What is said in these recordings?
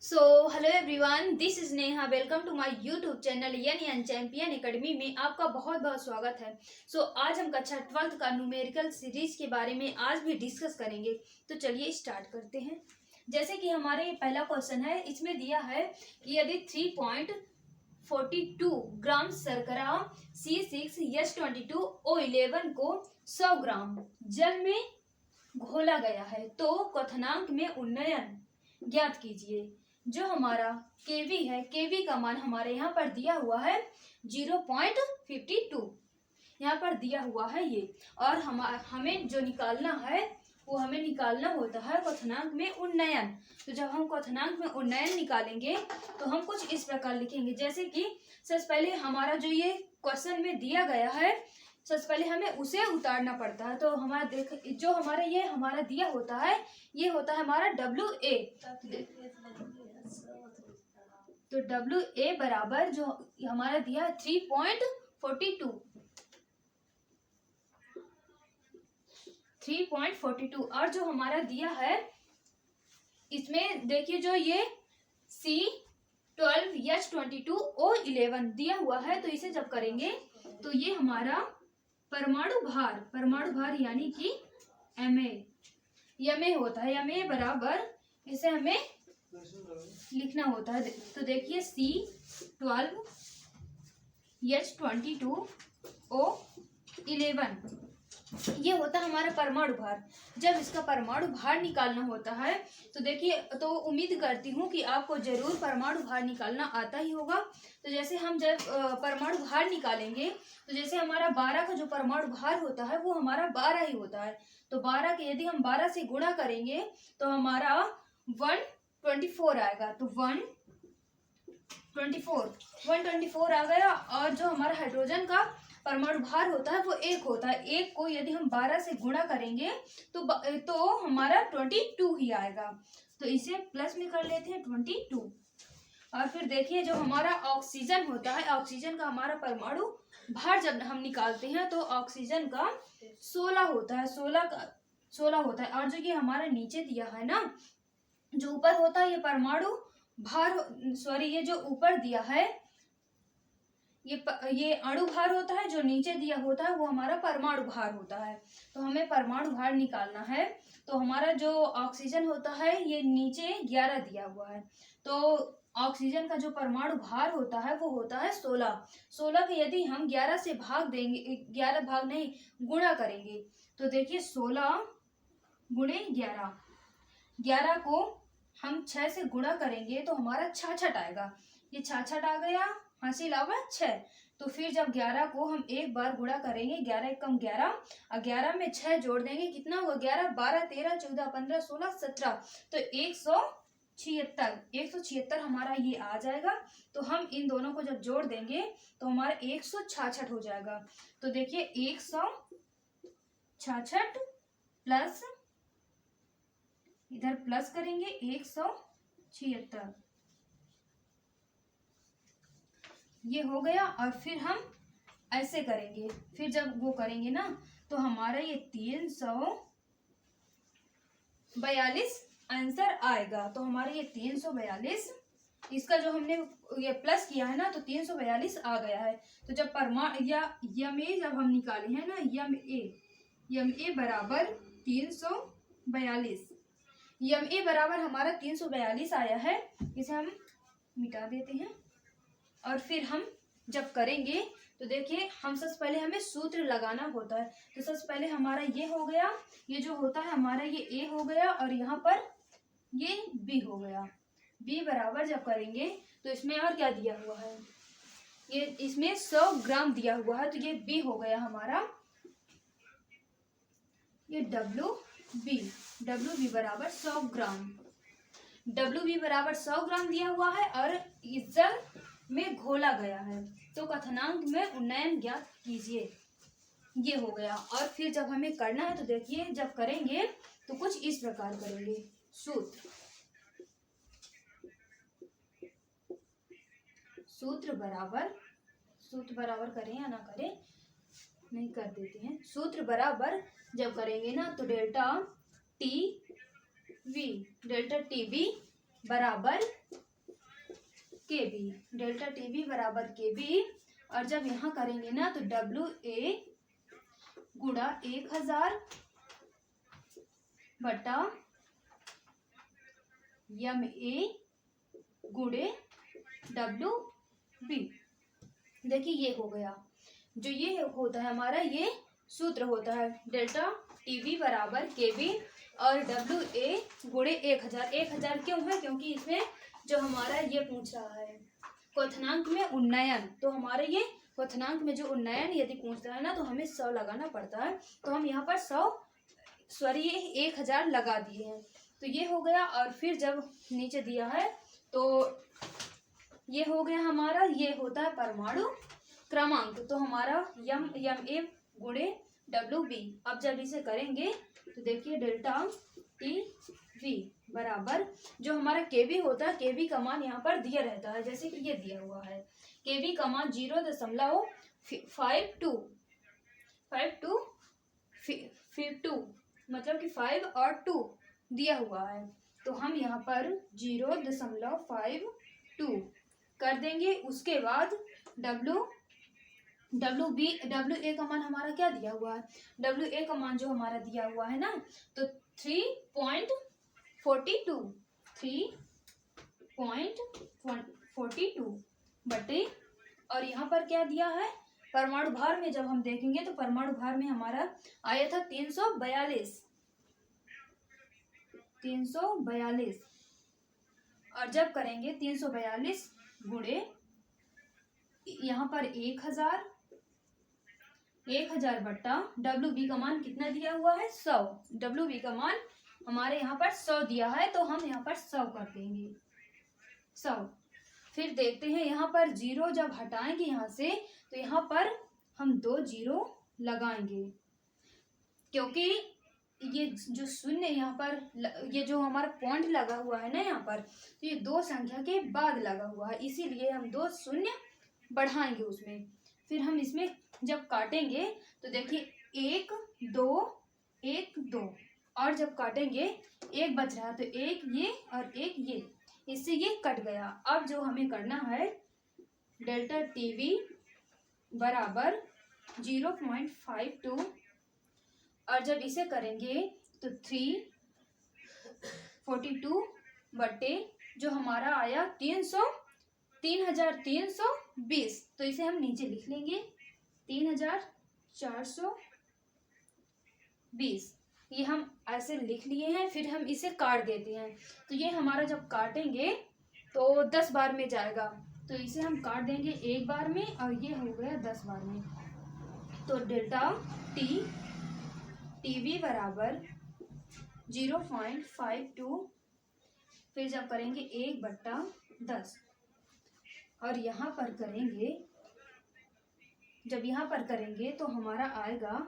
Hello everyone, this is Neha. Welcome to my YouTube channel यानी champion academy में आपका बहुत बहुत स्वागत है। आज हम कक्षा 12th का न्यूमेरिकल सीरीज के बारे में आज भी डिस्कस करेंगे। तो चलिए स्टार्ट करते हैं। जैसे कि हमारे पहला क्वेश्चन है, इसमें दिया है कि यदि 3.42 ग्राम शर्करा C6H22O11 को 100 ग्राम जल में घोला गया है तो क्वथनांक में उन्नयन ज्ञात कीजिए। जो हमारा केवी है, केवी का मान हमारे यहाँ पर दिया हुआ है 0.52, यहाँ पर दिया हुआ है ये। और हमें जो निकालना है वो हमें निकालना होता है क्वथनांक में उन्नयन। तो जब हम क्वथनांक में उन्नयन निकालेंगे तो हम कुछ इस प्रकार लिखेंगे, जैसे कि सबसे पहले हमारा जो ये क्वेश्चन में दिया गया है, सबसे पहले हमें उसे उतारना पड़ता है। तो हमारा जो हमारा ये हमारा दिया होता है, ये होता है हमारा WA। तो WA बराबर जो हमारा दिया है 3.42 और जो हमारा दिया है इसमें देखिए, जो ये C12H22O11 दिया हुआ है, तो इसे जब करेंगे तो ये हमारा परमाणु भार यानी कि MA होता है। MA बराबर इसे हमें लिखना होता है। तो देखिए C12H22O11 ये होता है हमारा परमाणु भार। जब इसका परमाणु भार निकालना होता है तो देखिए, तो उम्मीद करती हूँ कि आपको जरूर परमाणु भार निकालना आता ही होगा। तो जैसे हम जब परमाणु भार निकालेंगे तो जैसे हमारा 12 का जो परमाणु भार होता है वो हमारा 12 ही होता है। तो 12 के यदि हम 12 से गुणा करेंगे तो हमारा 124 आएगा। तो 124 आ गया। और जो हमारा हाइड्रोजन का परमाणु भार होता है वो 1 होता है। 1 को यदि हम 12 से गुणा करेंगे तो हमारा 22 ही आएगा। तो इसे प्लस में कर लेते हैं 22। और फिर देखिए, जो हमारा ऑक्सीजन होता है, ऑक्सीजन का हमारा परमाणु भार जब हम निकालते हैं तो ऑक्सीजन का 16 होता है। 16 होता है। और जो ये हमारा नीचे दिया है ना, जो ऊपर होता है ये परमाणु भार, ये जो ऊपर दिया है ये अणु भार होता है, जो नीचे दिया होता है वो हमारा परमाणु भार होता है। तो हमें परमाणु भार निकालना है। तो हमारा जो ऑक्सीजन होता है ये नीचे 11 दिया हुआ है। तो ऑक्सीजन का जो परमाणु भार होता है वो होता है 16 के यदि हम 11 से भाग देंगे, 11 भाग नहीं गुणा करेंगे, तो देखिए 16 गुणे 11 को हम 6 से गुणा करेंगे तो हमारा 66 आएगा। ये 66 आ गया, हासिल आवा 6। तो फिर जब 11 को हम एक बार गुणा करेंगे, 11 एकम 11 और 11 में 6 जोड़ देंगे, कितना हुआ 11, 12, 13, 14, 15, 16, 17, तो 176 हमारा ये आ जाएगा। तो हम इन दोनों को जब जोड़ देंगे तो हमारा 166 हो जाएगा। तो देखिए 166 प्लस, इधर प्लस करेंगे 176, ये हो गया। और फिर हम ऐसे करेंगे, फिर जब वो करेंगे ना तो हमारा ये 342 आंसर आएगा। तो हमारा ये 342, इसका जो हमने ये प्लस किया है ना तो 342 आ गया है। तो जब यमए जब हम निकाले हैं ना, यमए बराबर 342, यमए बराबर हमारा 342 आया है। इसे हम मिटा देते हैं। और फिर हम जब करेंगे तो देखिए, हम सबसे पहले हमें सूत्र लगाना होता है। तो सबसे पहले हमारा ये हो गया, ये जो होता है हमारा ये A हो गया और यहाँ पर ये B हो गया। B बराबर जब करेंगे तो इसमें और क्या दिया हुआ है, ये इसमें 100 ग्राम दिया हुआ है। तो ये B हो गया हमारा, ये WB बराबर 100 ग्राम। WB बराबर 100 ग्राम दिया हुआ है और इस जल में घोला गया है। तो क्वथनांक में उन्नयन ज्ञात कीजिए, ये हो गया। और फिर जब हमें करना है तो देखिए, जब करेंगे तो कुछ इस प्रकार करेंगे। सूत्र बराबर करें या ना करें, नहीं कर देते हैं। सूत्र बराबर जब करेंगे ना तो डेल्टा टी वी बराबर के बी, डेल्टा टी बी बराबर के बी। और जब यहाँ करेंगे ना तो डब्ल्यू ए गुणा 1000 बटा यम ए गुणे डब्ल्यू बी। देखिए ये हो गया, जो ये होता है हमारा ये सूत्र होता है डेल्टा टीवी बराबर के बी और डब्ल्यू ए गुणे 1000। 1000 क्यों है? क्योंकि इसमें जो हमारा ये पूछ रहा है क्वथनांक में उन्नयन, तो हमारे ये क्वथनांक में जो उन्नयन यदि पूछता है ना तो हमें 100 लगाना पड़ता है। तो हम यहाँ पर 1000 लगा दिए हैं, तो ये हो गया। और फिर जब नीचे दिया है तो ये हो गया हमारा, ये होता है परमाणु क्रमांक, तो हमारा यम ए गुणे डब्ल्यू बी। अब जब इसे करेंगे तो देखिए डेल्टा टी वी बराबर जो हमारा के बी होता है, के बी का मान यहाँ पर दिया रहता है, जैसे कि ये दिया हुआ है के बी का मान 0.52 मतलब कि 5 और 2 दिया हुआ है। तो हम यहाँ पर 0.52 कर देंगे। उसके बाद डब्ल्यू ए का मान हमारा क्या दिया हुआ है, डब्ल्यू ए का मान जो हमारा दिया हुआ है ना तो 3.42 बटे, और यहाँ पर क्या दिया है परमाणु भार में जब हम देखेंगे तो परमाणु भार में हमारा आया था 342। और जब करेंगे 342 गुणे यहाँ पर 1000 बट्टा डब्ल्यू बी का मान कितना दिया हुआ है 100। डब्ल्यू बी का मान हमारे यहाँ पर 100 दिया है, तो हम यहाँ पर 100 कर देंगे 100। फिर देखते हैं यहाँ पर 0 जब हटाएंगे यहाँ से तो यहाँ पर हम 2 0 लगाएंगे, क्योंकि ये जो शून्य यहाँ पर ये जो हमारा पॉइंट लगा हुआ है ना यहाँ पर, तो ये 2 संख्या के बाद लगा हुआ है, इसीलिए हम 2 शून्य बढ़ाएंगे उसमें। फिर हम इसमें जब काटेंगे तो देखिए 1 2 1 2, और जब काटेंगे 1 बच रहा तो 1 ये और 1 ये, इससे ये कट गया। अब जो हमें करना है डेल्टा टीवी बराबर 0.52, और जब इसे करेंगे तो 342 बटे जो हमारा आया 3320, तो इसे हम नीचे लिख लेंगे 3420, ये हम ऐसे लिख लिए हैं। फिर हम इसे काट देते हैं, तो ये हमारा जब काटेंगे तो 10 बार में जाएगा, तो इसे हम काट देंगे 1 बार में और ये हो गया 10 बार में। तो डेल्टा टीवी बराबर 0.52, फिर जब करेंगे 1/10, और यहाँ पर करेंगे, जब यहाँ पर करेंगे तो हमारा आएगा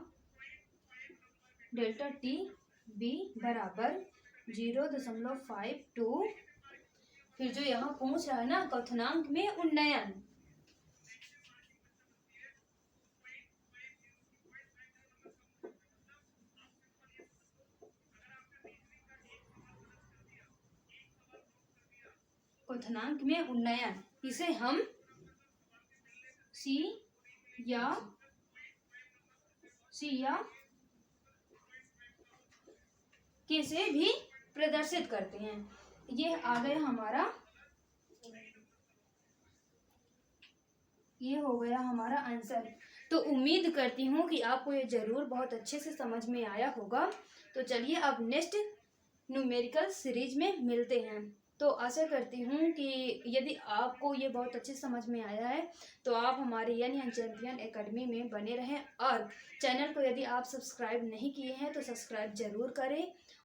डेल्टा टी बी बराबर 0.52। फिर जो यहाँ पूछ रहा है ना क्वथनांक में उन्नयन, क्वथनांक में उन्नयन, इसे हम सी या के से भी प्रदर्शित करते हैं। ये आ गया हमारा, ये हो गया हमारा आंसर। तो उम्मीद करती हूँ कि आपको ये ज़रूर बहुत अच्छे से समझ में आया होगा। तो चलिए अब नेक्स्ट न्यूमेरिकल सीरीज में मिलते हैं। तो आशा करती हूँ कि यदि आपको ये बहुत अच्छे समझ में आया है तो आप हमारे यानी चैंपियन एकेडमी में बने रहें, और चैनल को यदि आप सब्सक्राइब नहीं किए हैं तो सब्सक्राइब ज़रूर करें